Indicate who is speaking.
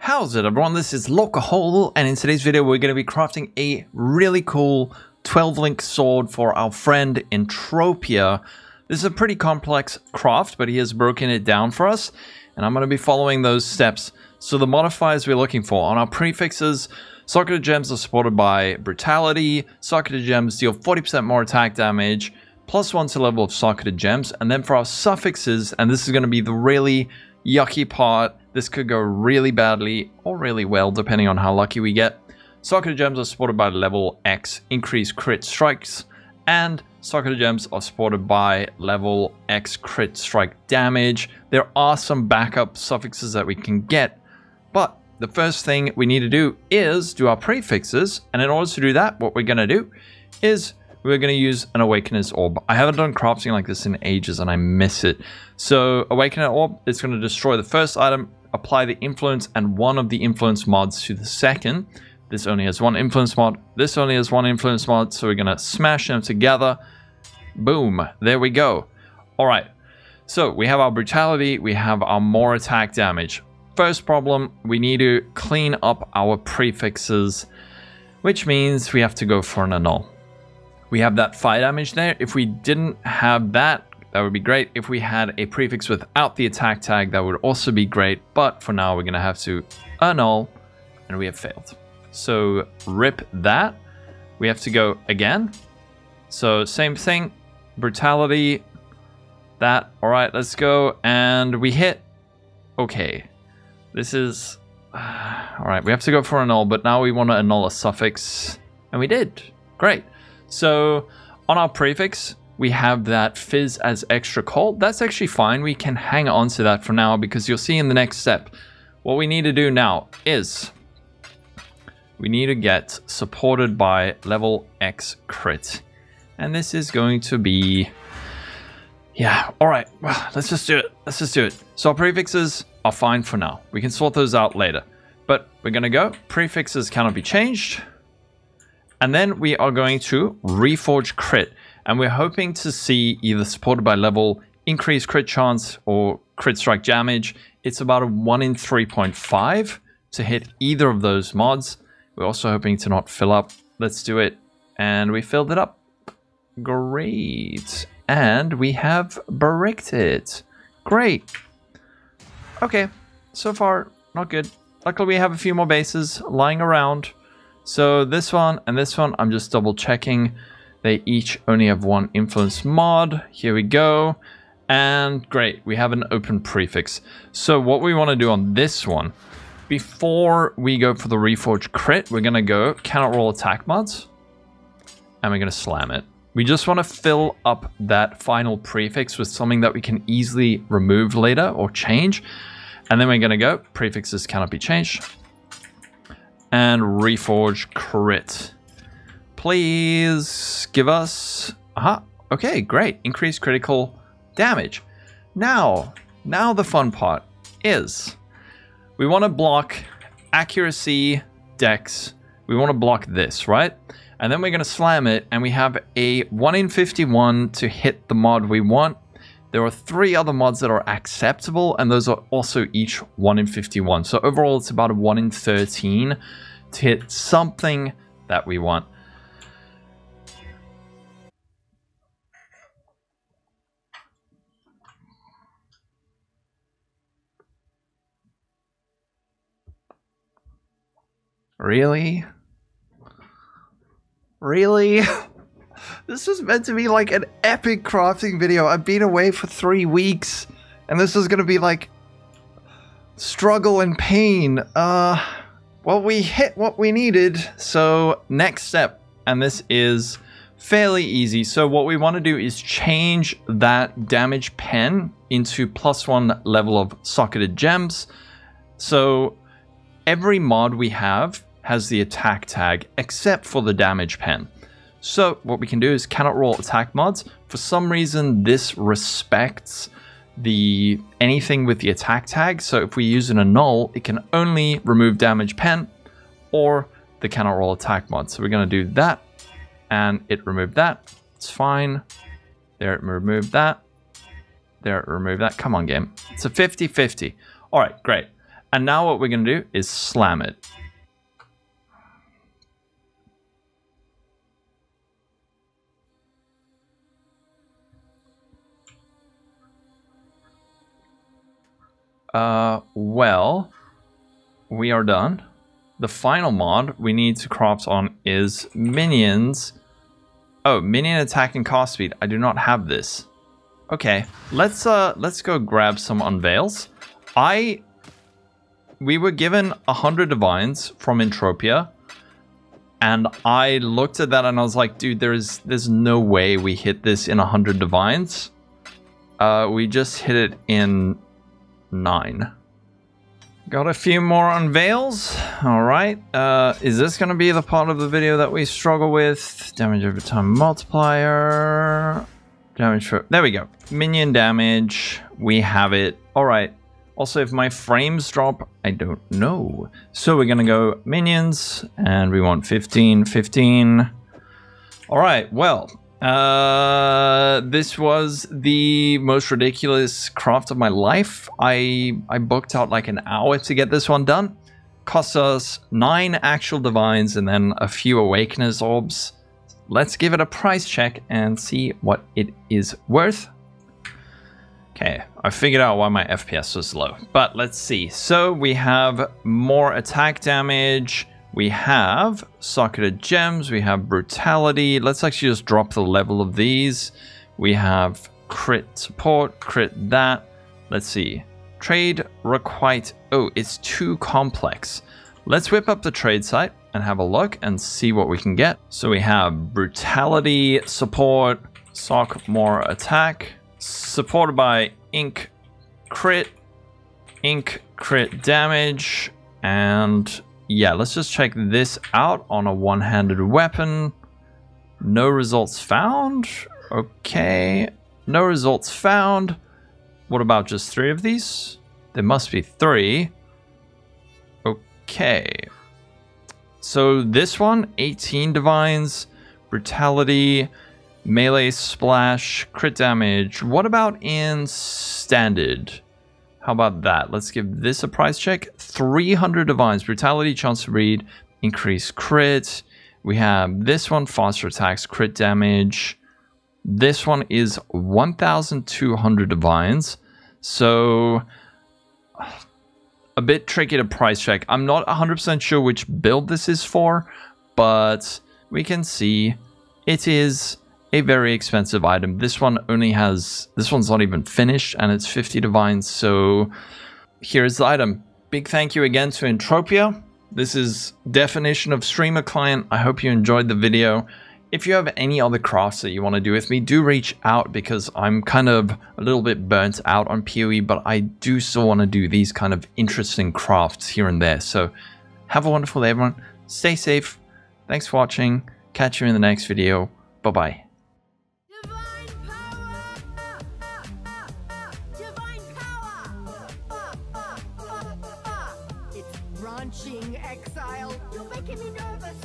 Speaker 1: How's it everyone, this is Lolcohol, and in today's video we're going to be crafting a really cool 12-link sword for our friend Entropia. This is a pretty complex craft, but he has broken it down for us, and I'm going to be following those steps. So the modifiers we're looking for on our prefixes: socketed gems are supported by brutality, socketed gems deal 40% more attack damage, +1 to level of socketed gems, and then for our suffixes, and this is going to be the really yucky part, this could go really badly or really well depending on how lucky we get. Socketed gems are supported by level X increased crit strikes, and socketed gems are supported by level X crit strike damage. There are some backup suffixes that we can get, but the first thing we need to do is do our prefixes, and in order to do that, what we're going to do is we're going to use an Awakener's Orb. I haven't done crafting like this in ages and I miss it. So Awakener Orb is going to destroy the first item, apply the influence and one of the influence mods to the second. This only has one influence mod. This only has one influence mod. So we're going to smash them together. Boom. There we go. All right. So we have our brutality. We have our more attack damage. First problem, we need to clean up our prefixes, which means we have to go for an annul. We have that fire damage there. If we didn't have that, that would be great. If we had a prefix without the attack tag, that would also be great. But for now, we're going to have to annul, and we have failed. So rip that. We have to go again. So same thing, brutality, that. All right, let's go. And we hit. Okay, this is... all right, we have to go for annul, but now we want to annul a suffix. And we did. Great. So on our prefix, we have that fizz as extra cold. That's actually fine. We can hang on to that for now because you'll see in the next step. What we need to do now is we need to get supported by level X crit. And this is going to be... yeah, all right. Well, let's just do it. Let's just do it. So our prefixes are fine for now. We can sort those out later. But we're going to go. Prefixes cannot be changed. And then we are going to Reforge crit. And we're hoping to see either supported by level increased crit chance or crit strike damage. It's about a 1 in 3.5 to hit either of those mods. We're also hoping to not fill up. Let's do it. And we filled it up. Great. And we have bricked it. Great. Okay. So far, not good. Luckily, we have a few more bases lying around. So this one and this one, I'm just double checking. They each only have one influence mod. Here we go. And great, we have an open prefix. So what we want to do on this one, before we go for the Reforge crit, we're going to go cannot roll attack mods. And we're going to slam it. We just want to fill up that final prefix with something that we can easily remove later or change. And then we're going to go prefixes cannot be changed. And Reforge crit. Please give us... aha, okay, great. Increased critical damage. Now the fun part is we want to block accuracy, dex. We want to block this, right? And then we're going to slam it, and we have a 1 in 51 to hit the mod we want. There are 3 other mods that are acceptable, and those are also each 1 in 51. So overall, it's about a 1 in 13 to hit something that we want. Really? Really? This was meant to be like an epic crafting video. I've been away for 3 weeks, and this is going to be like struggle and pain. Well, we hit what we needed. So next step, and this is fairly easy. So what we want to do is change that damage pen into +1 level of socketed gems. So every mod we have has the attack tag except for the damage pen. So what we can do is cannot roll attack mods. For some reason, this respects the anything with the attack tag. So if we use an annul, it can only remove damage pen or the cannot roll attack mod. So we're going to do that, and it removed that. It's fine. There, it removed that. There, it removed that. Come on, game. It's a 50-50. All right, great. And now what we're going to do is slam it. Well, we are done. The final mod we need to craft on is minions. Oh, minion attack and cast speed. I do not have this. Okay, let's go grab some unveils. We were given 100 divines from Entropia, and I looked at that and I was like, dude, there's no way we hit this in 100 divines. We just hit it in 9. Got a few more unveils. All right. Is this going to be the part of the video that we struggle with? Damage over time multiplier. Damage for... There we go. Minion damage. We have it. All right. Also, if my frames drop, I don't know. So we're going to go minions, and we want 15, 15. All right. Well, this was the most ridiculous craft of my life. I booked out like an hour to get this one done. Cost us 9 actual divines and then a few Awakeners orbs. Let's give it a price check and see what it is worth. Okay, I figured out why my FPS was low, but let's see. So we have more attack damage. We have socketed gems, we have brutality. Let's actually just drop the level of these. We have crit support, crit that. Let's see. Trade requite. Oh, it's too complex. Let's whip up the trade site and have a look and see what we can get. So we have brutality support, sock more attack, supported by ink crit damage, and yeah, let's just check this out on a one-handed weapon. No results found. Okay. No results found. What about just 3 of these? There must be 3. Okay. So this one, 18 divines, brutality, melee splash, crit damage. What about in standard? How about that? Let's give this a price check. 300 divines, brutality, chance to read, increased crit. We have this one, faster attacks, crit damage. This one is 1,200 divines. So a bit tricky to price check. I'm not 100% sure which build this is for, but we can see it is a very expensive item. This one only has, this one's not even finished, and it's 50 divines. So here's the item. Big thank you again to Entropia. This is definition of streamer client. I hope you enjoyed the video. If you have any other crafts that you want to do with me, do reach out, because I'm kind of a little bit burnt out on PoE, but I do still want to do these kind of interesting crafts here and there. So have a wonderful day, everyone. Stay safe. Thanks for watching. Catch you in the next video. Bye-bye.
Speaker 2: Exile, you're making me nervous.